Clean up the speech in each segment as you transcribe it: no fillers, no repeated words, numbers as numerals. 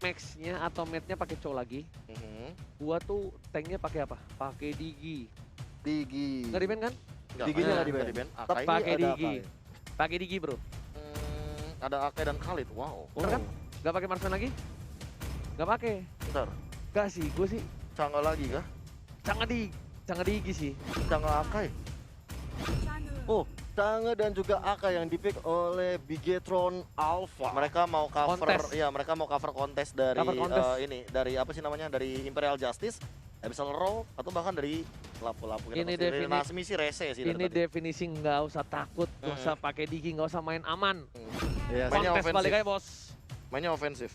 max-nya atau mate-nya pakai Chow lagi. Gua tuh tanknya pakai apa? Pakai Digi. Digi. Nggak di-ban kan? Diginya Nah, nggak di-ban. Akai, Pakai ada Digi. Akai. Pakai Digi, bro. ada Akai dan Khalid. Wow. Bener kan? Nggak pakai marksman lagi? Nggak pakai. Bentar. Nggak sih, gue sih Cangga lagi kah? Canggih Digi sih. Cangga Akai. Oh, Change dan juga Akai yang dipick oleh Bigetron Alpha. Mereka mau cover, Kontes. iya mereka mau cover kontes dari Cover kontes. ini, dari apa sih namanya, dari Imperial Justice, Abyssal Row, atau bahkan dari lapu-lapu kita. Ini Nasmi sih rese sih dari Ini tadi. definisi nggak usah takut, nggak usah pakai Digi, nggak usah main aman. Iya, Mainnya Kontes ofensif. balik aja, bos. Mainnya ofensif.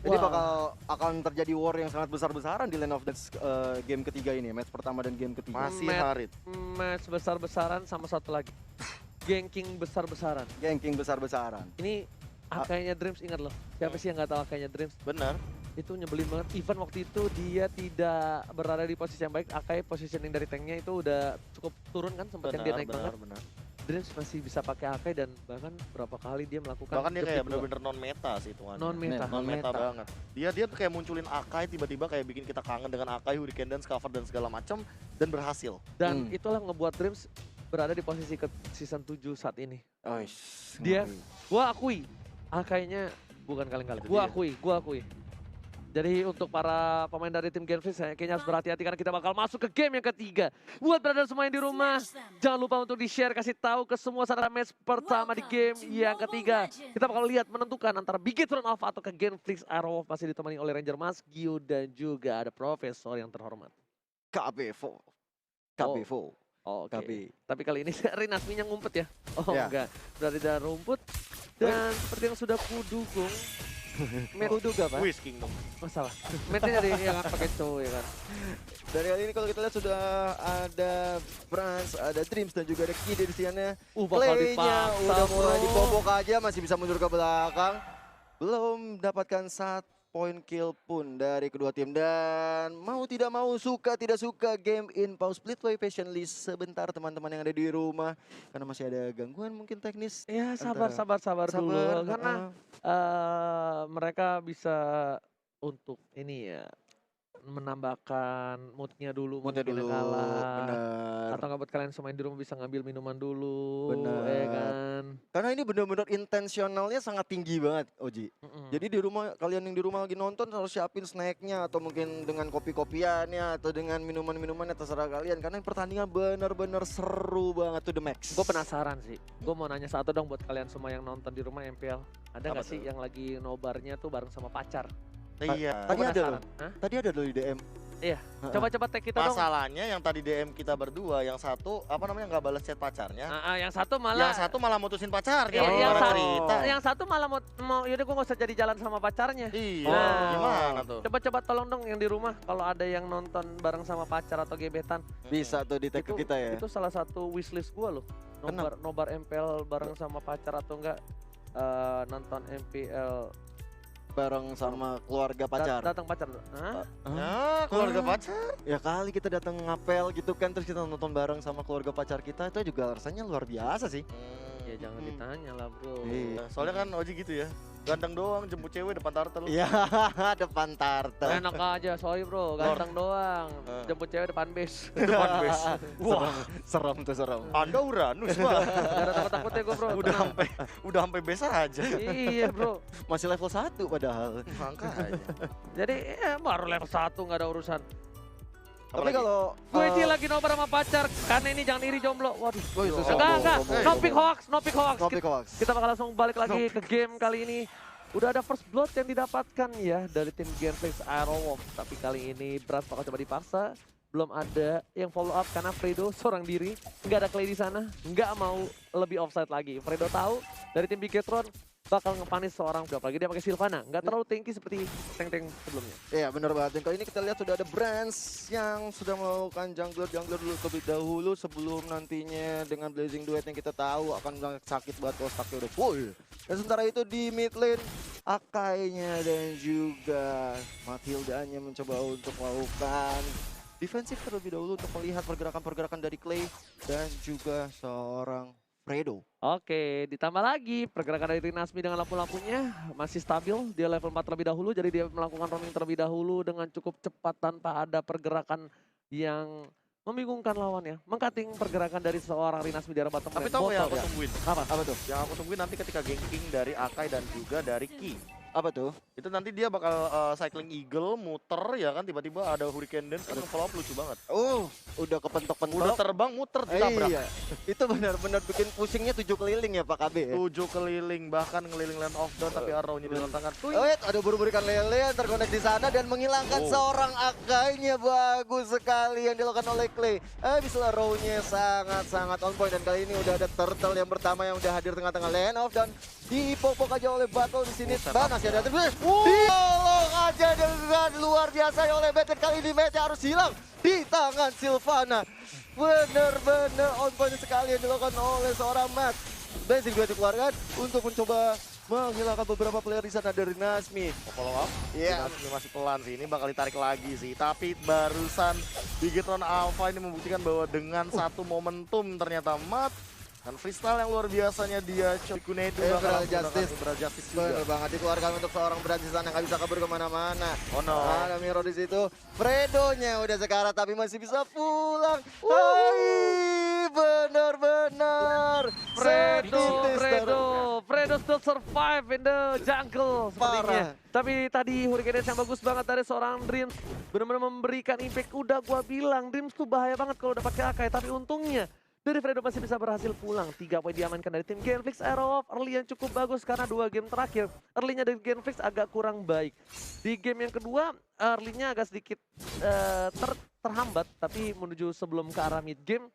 Jadi Wah. akan terjadi war yang sangat besar-besaran di Land of Death game ketiga ini, match pertama dan game ketiga. Masih Matt. Harit. Match besar-besaran sama satu lagi. Ganking besar-besaran. Ganking besar-besaran. Ini Akainya Dreams, ingat loh. Siapa sih yang nggak tahu Akainya Dreams? Benar. Itu nyebelin banget. Even waktu itu dia tidak berada di posisi yang baik. Akai positioning dari tanknya itu udah cukup turun kan, sempat yang dia naik banget. Benar. Dreams masih bisa pakai Akai dan bahkan berapa kali dia melakukan. Bahkan dia jump kayak di dua. bener-bener non-meta sih hitungannya. Non-meta. Non-meta banget. Dia tuh kayak munculin Akai, tiba-tiba kayak bikin kita kangen dengan Akai, Hurricane Dance, cover dan segala macam, dan berhasil. Dan itulah ngebuat Dreams berada di posisi ke season 7 saat ini. Dia- Gua akui, Akainya bukan kaleng-kaleng. Itu Gua dia. akui. Jadi untuk para pemain dari tim Genflix kayaknya harus berhati-hati karena kita bakal masuk ke game yang ketiga. Buat brother semua yang di rumah, jangan lupa untuk di-share, kasih tahu ke semua saudara match pertama di game yang ketiga. Kita bakal lihat menentukan antara Bigetron Alpha atau ke Genflix Arrow masih ditemani oleh Ranger Mas, Gio, dan juga ada Profesor yang terhormat. KB4. KB4. Oke. KB. Tapi kali ini Rinasminya ngumpet ya. Oh Ya. enggak, berada di dalam rumput. Dan seperti yang sudah kudukung, Kuduga, Pak. Wiz Kingdom. masalah. Match-nya dari yang pakai cowok ya kan. Dari kali ini kalau kita lihat sudah ada Franz, ada Dreams dan juga ada Kide di sana. Bakal Play-nya dipaksa, udah mulai bro. dibobok aja, masih bisa mundur ke belakang. Belum dapatkan 1 point kill pun dari kedua tim. Dan mau tidak mau, suka tidak suka, game in pause. Split play patiently sebentar teman-teman yang ada di rumah. Karena masih ada gangguan mungkin teknis. Ya sabar Sabar, dulu. Karena mereka bisa untuk ini ya, menambahkan moodnya dulu. moodnya mungkin dulu, kalah. bener. Atau nggak buat kalian semua yang di rumah bisa ngambil minuman dulu. Bener. Ya kan. Karena ini benar-benar intensionalnya sangat tinggi banget, Oji. Jadi di rumah, kalian yang di rumah lagi nonton harus siapin snacknya atau mungkin dengan kopi-kopiannya atau dengan minuman-minumannya, terserah kalian. Karena pertandingan benar-benar seru banget tuh the max. Gue penasaran sih. Gue mau nanya satu dong buat kalian semua yang nonton di rumah MPL. Ada Apa nggak sih tuh? yang lagi nobarnya tuh bareng sama pacar? Iya. Tadi Gua ada penasaran. Hah? Tadi ada loh di DM. Iya. Coba-coba tag kita dong. Masalahnya yang tadi DM kita berdua, yang satu apa namanya nggak balas chat pacarnya, Yang satu malah. yang satu malah mutusin pacarnya. Iya, yang gimana satu- cerita? Yang satu malah mau yaudah gue gak usah jadi jalan sama pacarnya. Iya, Nah. gimana tuh? Coba-coba tolong dong yang di rumah kalau ada yang nonton bareng sama pacar atau gebetan. Bisa tuh di tag ke kita ya. Itu salah satu wishlist gue loh. Nobar MPL bareng sama pacar atau enggak nonton MPL Bareng sama keluarga pacar. datang pacar. Hah? Ya, keluarga pacar. Ya kali kita datang ngapel gitu kan, terus kita nonton bareng sama keluarga pacar kita, itu juga rasanya luar biasa sih. Ya jangan ditanya lah bro. Iya. Soalnya kan Oji gitu ya, ganteng doang jemput cewek depan turtle. Iya, depan tartel. Enak aja, sorry bro, ganteng doang. Jemput cewek depan base. Depan base. Wah, Serem tuh, serem. Anda Uranus Pak. Gak ada takut-takutnya gue bro. udah tenang. sampai base aja. Iya bro. Masih level 1 padahal. Makanya. Jadi ya baru level 1 nggak ada urusan. Tapi kalau Gue ini lagi nobar sama pacar, karena ini jangan iri jomblo. Waduh. Oh, itu Enggak. sombong. No pick hoax. Topik hoax. Kita bakal langsung balik lagi ke game kali ini. Udah ada first blood yang didapatkan ya dari tim Genflix Aerowolf. Tapi kali ini Brass bakal coba dipaksa. Belum ada yang follow up karena Fredo seorang diri. Nggak ada Clay di sana. Nggak mau lebih offside lagi. Fredo tahu dari tim Bigetron bakal ngepanis seorang. Apalagi dia pakai Sylvana. Nggak terlalu tanky seperti tank-tank sebelumnya. Iya benar banget. Dan kali ini kita lihat sudah ada Brands yang sudah melakukan jungler dulu terlebih dahulu sebelum nantinya dengan Blazing Duet yang kita tahu akan sangat sakit banget kalau stacknya udah full. Dan sementara itu di mid lane Akainya dan juga Mathildanya mencoba untuk melakukan defensif terlebih dahulu untuk melihat pergerakan-pergerakan dari Clay dan juga seorang Fredo. Oke, ditambah lagi pergerakan dari Nasmi dengan lampu-lampunya masih stabil. Dia level 4 terlebih dahulu, jadi dia melakukan roaming terlebih dahulu dengan cukup cepat tanpa ada pergerakan yang membingungkan lawannya. Mengkating pergerakan dari seorang Rinasmi di arah bottom Tapi lane. tahu yang Botol aku ya. tungguin? Apa tuh? Yang aku tungguin nanti ketika ganking dari Akai dan juga dari Ki. Apa tuh? Itu nanti dia bakal cycling eagle, muter ya kan, tiba-tiba ada hurricane dance kan follow up lucu banget. Udah kepentok-pentok. Udah terbang muter ditabrak. Iya. Itu benar-benar bikin pusingnya 7 keliling ya Pak KB ya. 7 keliling, bahkan ngeliling land of dawn tapi arrow-nya dilontarkan. Ada buru-burikan lele yang terkonek di sana dan menghilangkan seorang Akainya. Bagus sekali yang dilakukan oleh Clay. Bisa arrow-nya sangat-sangat on point dan kali ini udah ada turtle yang pertama yang udah hadir tengah-tengah land of dan dipopok aja oleh Battle di sini. Masih ada ditolong aja dengan luar biasa oleh Better. Kali ini match harus hilang di tangan Sylvana. Bener-bener on point sekali yang dilakukan oleh seorang Matt. Blazing juga dikeluarkan untuk mencoba menghilangkan beberapa player di sana dari Nasmi. Follow up. Iya. Nasmi masih pelan sih, ini bakal ditarik lagi sih. Tapi barusan Bigetron Alpha ini membuktikan bahwa dengan satu momentum ternyata Matt dan freestyle yang luar biasanya dia Kunedu Emerald Justice. Justice Bener juga. banget dikeluarkan untuk seorang Brazil yang nggak bisa kabur kemana-mana. Oh no. Ada Miro di situ. Fredonya udah sekarat tapi masih bisa pulang. Hai, benar-benar. Fredo still survive in the jungle sepertinya. Tapi tadi Hurricane Dance yang bagus banget dari seorang Dreams. Benar-benar memberikan impact. Udah gua bilang Dreams tuh bahaya banget kalau udah pakai Akai. Tapi untungnya dari Fredo masih bisa berhasil pulang. 3 poin diamankan dari tim Genflix. Arrow of early yang cukup bagus karena 2 game terakhir early-nya dari Genflix agak kurang baik. Di game yang kedua early-nya agak sedikit terhambat, tapi menuju sebelum ke arah mid game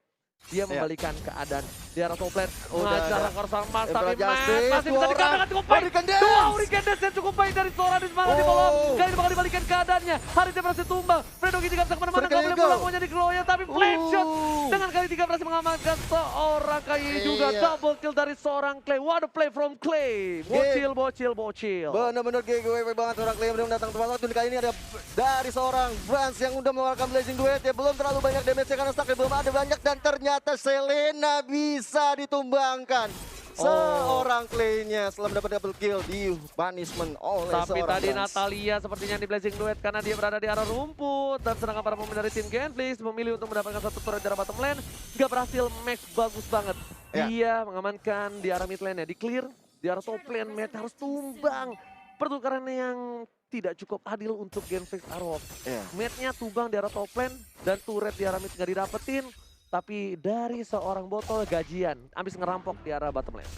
dia membalikan keadaan di arah top lane. Mengajar Korsang Mas, tapi masih bisa dikatakan cukup baik. Dua Hurricane Dance yang cukup baik dari seorang di mana di bawah. Kali ini bakal dibalikan keadaannya. Hari dia berhasil tumbang. Fredo Gigi gak bisa kemana-mana, gak boleh pulang maunya di Gloria, tapi flash shot. Dengan kali 3 berhasil mengamankan seorang Kai juga. Double kill dari seorang Clay. What a play from Clay. Bocil. Bener-bener GGWP banget seorang Clay yang datang tepat waktu. Kali ini ada dari seorang Brans yang udah mengeluarkan Blazing Duet. Ya belum terlalu banyak damage-nya karena stacknya belum ada banyak dan ternyata Selena bisa ditumbangkan. Seorang Clay-nya setelah mendapat double kill di punishment oleh tapi seorang tadi Brans. Natalia sepertinya di Blazing Duet karena dia berada di arah rumput. Dan sedangkan para pemain dari tim Genflix memilih untuk mendapatkan satu turret di arah bottom lane. Gak berhasil, Max bagus banget. Dia mengamankan di arah mid lane-nya, di clear. Di arah top lane, Matt harus tumbang. Pertukaran yang tidak cukup adil untuk Genflix Arrow. Matt-nya tumbang di arah top lane dan turret di arah mid gak didapetin. Tapi dari seorang botol gajian, habis ngerampok di arah bottom lane.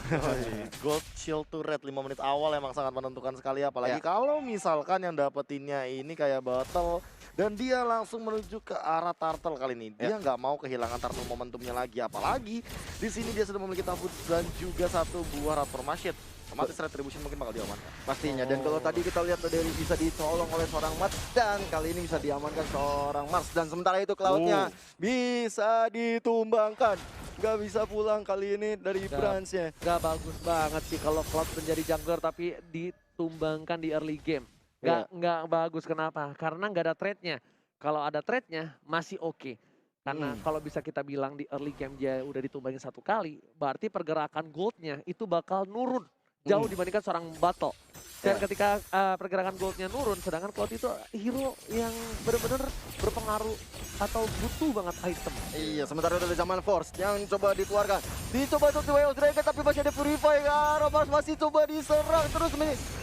Gold Shield Turret 5 menit awal emang sangat menentukan sekali. Apalagi kalau misalkan yang dapetinnya ini kayak Battle. Dan dia langsung menuju ke arah Turtle kali ini. Dia nggak mau kehilangan Turtle momentumnya lagi. Apalagi di sini dia sudah memiliki Tafut dan juga satu buah Raptor Machete. Otomatis retribution mungkin bakal diamankan. Pastinya, dan kalau tadi kita lihat dari bisa ditolong oleh seorang Matt dan kali ini bisa diamankan seorang Mars. Dan sementara itu Cloud-nya bisa ditumbangkan. Gak bisa pulang kali ini dari Brans-nya. Gak bagus banget sih kalau Cloud menjadi jungler tapi ditumbangkan di early game. Gak bagus, kenapa? Karena gak ada trade-nya. Kalau ada trade-nya masih oke. Karena kalau bisa kita bilang di early game dia udah ditumbangin 1 kali, berarti pergerakan gold-nya itu bakal nurun jauh dibandingkan seorang Battle. Dan ketika pergerakan goldnya nurun, sedangkan Cloud itu hero yang benar-benar berpengaruh atau butuh banget item. Iya, sementara itu ada zaman Force yang coba dikeluarkan. Dicoba untuk Way of Dragon tapi masih ada Purify. Mars masih coba diserang terus.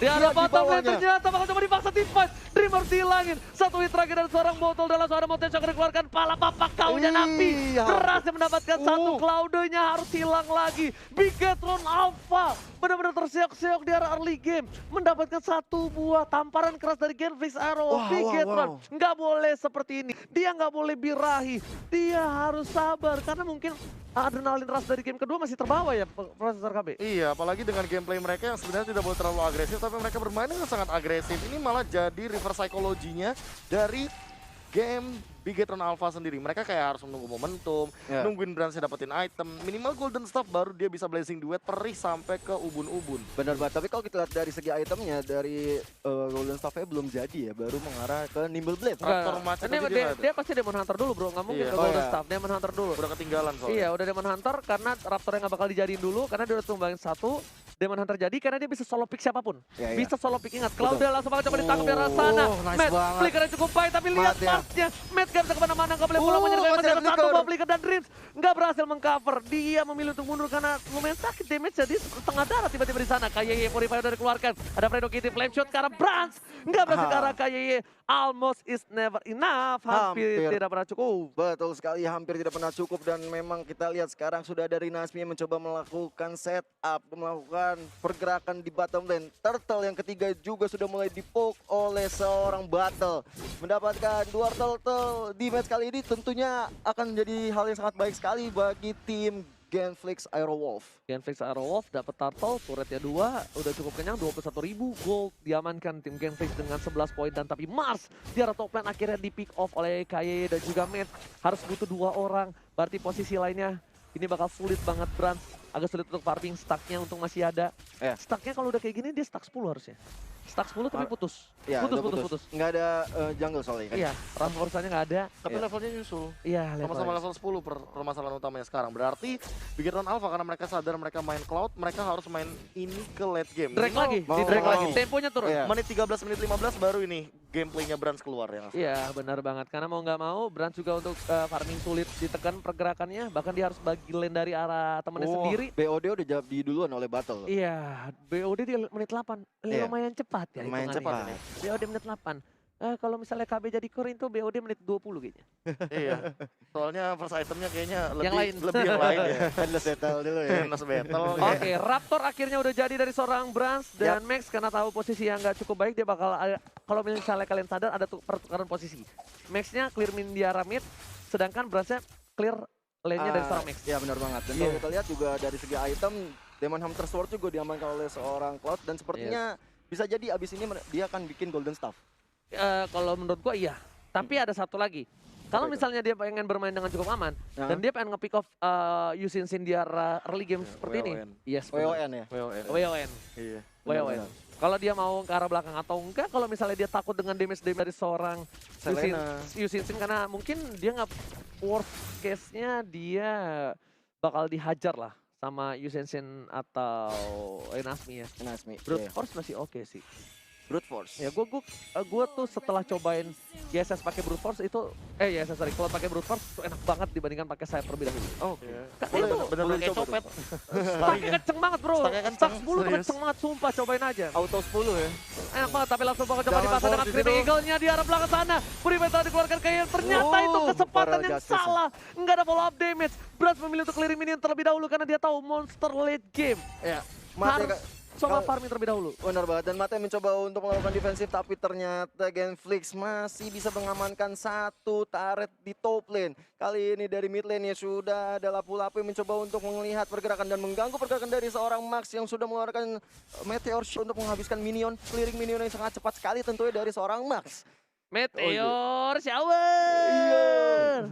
Di arah bottom lane ternyata bakal coba dipaksa teamfight. Dreamer dihilangin. Satu hit terakhir dari seorang botol dalam seorang Mountain Shock dikeluarkan. Pala papak kaunya Napi. Berhasil mendapatkan satu Cloud-nya harus hilang lagi. Bigetron Alpha benar-benar terseok-seok di arah early game. Mendapatkan satu buah tamparan keras dari Genflix Arrow. Bigetron nggak boleh seperti ini. Dia nggak boleh birahi. Dia harus sabar karena mungkin adrenalin rush dari game kedua masih terbawa ya Profesor KB. Iya, apalagi dengan gameplay mereka yang sebenarnya tidak boleh terlalu agresif, tapi mereka bermain dengan sangat agresif. Ini malah jadi reverse psychology-nya dari game Bigetron Alpha sendiri, mereka kayak harus menunggu momentum, Ya. nungguin Brands dapetin item, minimal golden staff baru dia bisa blazing duet perih sampai ke ubun-ubun. Benar banget, tapi kalau kita lihat dari segi itemnya, dari Golden Staff-nya belum jadi ya, baru mengarah ke Nimble Blade. Raptor macet Ini aja dia dia, nggak ada. dia pasti Demon Hunter dulu bro, nggak mungkin Iya. ke Oh, Golden iya. Staff, Demon Hunter dulu. Udah ketinggalan soalnya. Iya, udah Demon Hunter karena Raptornya nggak bakal dijadiin dulu karena dia udah tumbangin satu. Demon Hunter jadi karena dia bisa solo pick siapapun. Ya, ya. Bisa solo pick, ingat. Cloudel langsung banget coba ditangkap di arah Oh, sana. nice Matt, banget. flickernya cukup baik tapi lihat Matt, ya. Marsnya. Matt gak bisa kemana-mana, gak boleh pulang menyerang. masih Masih ada ada satu flicker. ball flicker dan Dreams nggak berhasil mengcover. Dia memilih untuk mundur karena lumayan sakit damage jadi setengah darah tiba-tiba di sana. KYY Purifier udah dikeluarkan. Ada Fredo Kitty Flame Shot ke arah Brands. Nggak berhasil ke arah KYY. Almost is never enough. Hampir Hampir. tidak pernah cukup. Betul sekali, hampir tidak pernah cukup dan memang kita lihat sekarang sudah dari Nasmi yang mencoba melakukan setup, melakukan pergerakan di bottom lane. Turtle yang ketiga juga sudah mulai dipoke oleh seorang Battle. Mendapatkan 2 turtle di match kali ini tentunya akan menjadi hal yang sangat baik sekali bagi tim Genflix Aerowolf. Genflix Aerowolf dapat turtle, turretnya 2, udah cukup kenyang, 21.000 gold diamankan tim Genflix dengan 11 poin. Dan tapi Mars di arah top lane akhirnya di pick off oleh KYY dan juga Matt. Harus butuh 2 orang, berarti posisi lainnya ini bakal sulit banget Brands. Agak sulit untuk farming, stacknya untung masih ada. Ya. Stacknya kalau udah kayak gini dia stack 10 harusnya. Stack 10 tapi putus. Ya, putus, udah putus. Nggak ada jungle soalnya kan? Iya, reinforce-nya nggak ada. Tapi Iya. levelnya nyusul. Iya, Sama-sama level 10 permasalahan utamanya sekarang. Berarti Bigetron Alpha karena mereka sadar mereka main Cloud, mereka harus main ini ke late game. Drag lagi, di mau- drag mau. lagi. Temponya turun. Iya. Menit 13, menit 15 baru ini gameplaynya Brands keluar ya. Iya benar banget, karena mau nggak mau Brands juga untuk farming sulit ditekan pergerakannya, bahkan dia harus bagi lane dari arah temannya Oh, sendiri. BOD udah jadi duluan oleh Battle. Iya, BOD di menit 8, Iya. lumayan cepat ya Lumayan hitungannya. cepat. BOD menit 8. Kalau misalnya KB jadi core itu BOD menit 20 kayaknya. Iya. Soalnya first itemnya kayaknya Yang lain. lebih yang lain ya. Endless battle dulu ya. Endless battle. Oke, Raptor akhirnya udah jadi dari seorang Brands dan Max karena tahu posisi yang nggak cukup baik dia bakal kalau misalnya kalian sadar ada pertukaran posisi. Max-nya clear min di arah mid, sedangkan Brands-nya clear lane-nya dari seorang Max. Ya benar banget. Dan Iya. kalau kita lihat juga dari segi item, Demon Hunter Sword juga diamankan oleh seorang Cloud dan sepertinya bisa jadi abis ini dia akan bikin Golden Staff. Kalau menurut gua iya, tapi ada satu lagi. Kalau Apa itu? misalnya dia pengen bermain dengan cukup aman Nah. dan dia pengen nge-pick off Yusin Sin di arah early game seperti ini. WON. Yes, benar. WON ya. WON. Iya. WON. Benar-benar. Kalau dia mau ke arah belakang atau enggak, kalau misalnya dia takut dengan damage dari seorang Selena. Yusin Sin karena mungkin dia nggak worst case-nya dia bakal dihajar lah sama Yusin Sin atau Nasmi ya. Nasmi. Brute Iya. Force masih oke sih. Brute Force. Ya gua tuh setelah cobain YSS pakai Brute Force itu YSS sorry, kalau pakai Brute Force itu enak banget dibandingkan pakai sayap terlebih dahulu. Oh, Iya. Kan Boleh, itu bener-bener kayak coba copet. Stacknya kenceng banget bro. Stacknya kenceng, Stack 10 tuh serius. kenceng banget sumpah, cobain aja. Auto 10 ya. Enak banget tapi langsung bakal coba Jangan dipasang dengan force Screaming itu. Eagle-nya di arah belakang sana. Purifier dikeluarkan kayak ternyata itu Oh, kesempatan para yang justice. salah. Nggak ada follow up damage. Brands memilih untuk clearing minion terlebih dahulu karena dia tahu monster late game. Ya. Harus coba Kal- farming terlebih dahulu. Benar banget, dan Mate mencoba untuk melakukan defensif tapi ternyata Genflix masih bisa mengamankan satu turret di top lane. Kali ini dari mid lane ya sudah ada lapu-lapu yang mencoba untuk melihat pergerakan dan mengganggu pergerakan dari seorang Max yang sudah mengeluarkan Meteor Shoot untuk menghabiskan minion, clearing minion yang sangat cepat sekali tentunya dari seorang Max. Meteor shower.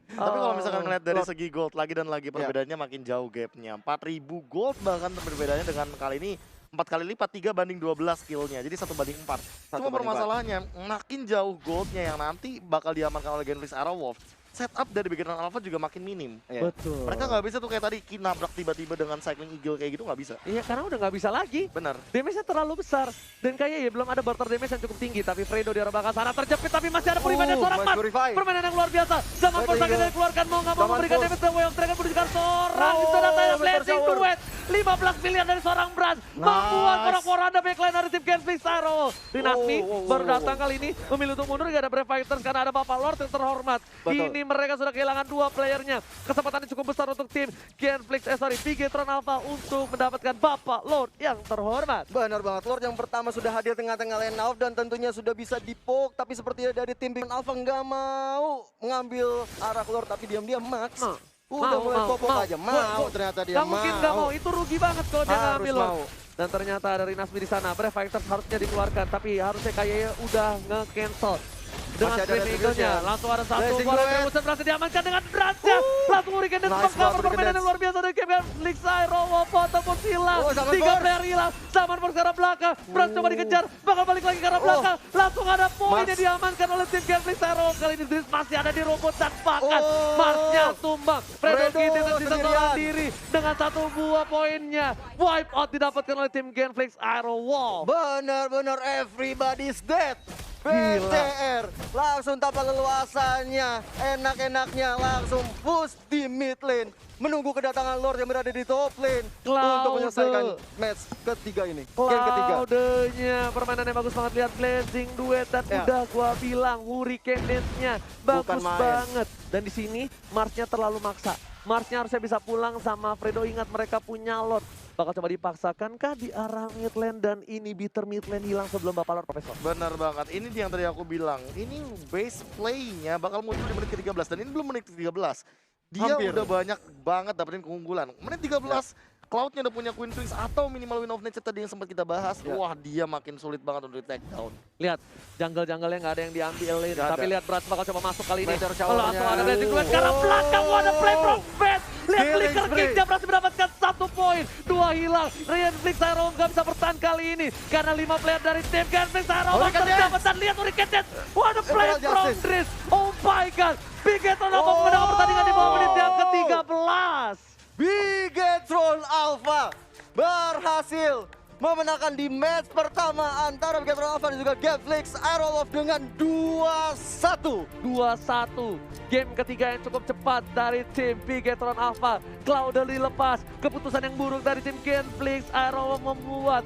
Tapi kalau misalkan ngeliat dari Cloud. segi gold lagi dan lagi perbedaannya makin jauh gapnya. 4.000 gold bahkan perbedaannya dengan kali ini 4 kali lipat 3 banding 12 skillnya. Jadi 1 banding 4. Cuma banding permasalahannya makin jauh goldnya yang nanti bakal diamankan oleh Genflix Aerowolf. Setup dari Bigetron Alpha juga makin minim. Iya. Betul. Mereka nggak bisa tuh kayak tadi nabrak tiba-tiba dengan cycling eagle kayak gitu nggak bisa. Iya karena udah nggak bisa lagi. Benar. Damage-nya terlalu besar. Dan kayak ya belum ada barter damage yang cukup tinggi. Tapi Fredo di arah belakang sana terjepit. Tapi masih ada Purifier dan seorang Mas Mas. Purify. Permainan yang luar biasa. Zaman Baik, Force Eagle. akhirnya dikeluarkan. Mau nggak mau Zaman memberikan Force. damage. The Way of Dragon menunjukkan seorang. Oh, Itu datanya Meteor blessing Shower. duet. 15 miliar dari seorang Brands. Membuat porak-poranda backline dari tim Genflix Aero. Rinasmi baru datang kali ini. Memilih untuk mundur. Gak ada Brave Fighters karena ada Bapak Lord yang terhormat. Betul. Ini mereka sudah kehilangan 2 playernya. Kesempatannya cukup besar untuk tim Genflix, Bigetron Alpha untuk mendapatkan Bapak Lord yang terhormat. Benar banget, Lord yang pertama sudah hadir tengah-tengah lane out dan tentunya sudah bisa dipok. Tapi sepertinya dari tim Bigetron Alpha nggak mau mengambil arah Lord tapi diam-diam Max. Udah mulai popok aja, mau ternyata dia Gak mungkin gak mau, itu rugi banget kalau dia Harus ngambil. mau. Dan ternyata dari Nasmi di sana, Brave Fighters harusnya dikeluarkan, tapi harusnya kayaknya udah nge-cancel. dengan Masih ada Scream Eagle-nya. Retribution. Langsung ada satu Blazing bola Duet. Retribution berhasil diamankan dengan Brans-nya. Langsung Hurricane Dance Nice mengcover banget Hurricane permainan yang Dance. luar biasa dari game League Syro. Wopot ataupun hilang. Oh, Zaman 3 Force. player hilang. Zaman Force ke arah belakang. Brans coba dikejar, bakal balik lagi ke arah belakang. Langsung ada poin Mars. yang diamankan oleh tim game League Syro. Kali ini Driz masih ada di rumput dan bahkan Oh. Marsnya tumbang. Fredo Fredo Kid dengan sisa sendirian. seorang diri dengan 1 buah poinnya. Wipe out didapatkan oleh tim Genflix Aero Wolf. Benar-benar everybody's dead. Gila. BTR langsung tanpa leluasannya, enak-enaknya langsung push di mid lane. Menunggu kedatangan Lord yang berada di top lane untuk menyelesaikan match ketiga ini. Game ketiga. Cloudenya permainannya bagus banget, lihat Blazing Duet dan Ya. udah gua bilang Hurricane Dance-nya bagus Bukan main. banget. Dan di sini Marsnya terlalu maksa. Marsnya harusnya bisa pulang sama Fredo, ingat mereka punya Lord. Bakal coba dipaksakan di arah mid lane dan ini bitter mid lane hilang sebelum Bapak Lord Profesor. Benar banget, ini yang tadi aku bilang, ini base play-nya bakal muncul di menit ke-13 dan ini belum menit ke-13. Dia Hampir. udah banyak banget dapetin keunggulan. Menit 13, Cloud-nya udah punya Queen Twins atau minimal Win of Nature tadi yang sempat kita bahas. Ya. Wah, dia makin sulit banget untuk di take down. Lihat, jungle-jungle-nya nggak ada yang diambil. Nggak Tapi ada. lihat Brats bakal coba masuk kali ini. Meteor Kalau shower-nya. langsung ada Blazing Duet ke arah Oh. belakang. Ada play from bed. Lihat Killing flicker spree. kick, dia berhasil mendapatkan 1 poin. 2 hilang. Genflix Aero nggak bisa bertahan kali ini. Karena 5 player dari tim Genflix Aero Hurricane terdapat. Dan lihat Hurricane Dance. What a play Emerald from Justice. Driz. Oh my god. Bigetron dapat memenangkan pertandingan di bawah menit yang ke-13. Bigetron Alpha berhasil memenangkan di match pertama antara Bigetron Alpha dan juga Genflix Aero Wolf dengan 2-1. 2-1. Game ketiga yang cukup cepat dari tim Bigetron Alpha. Cloud dilepas. Keputusan yang buruk dari tim Genflix Aero membuat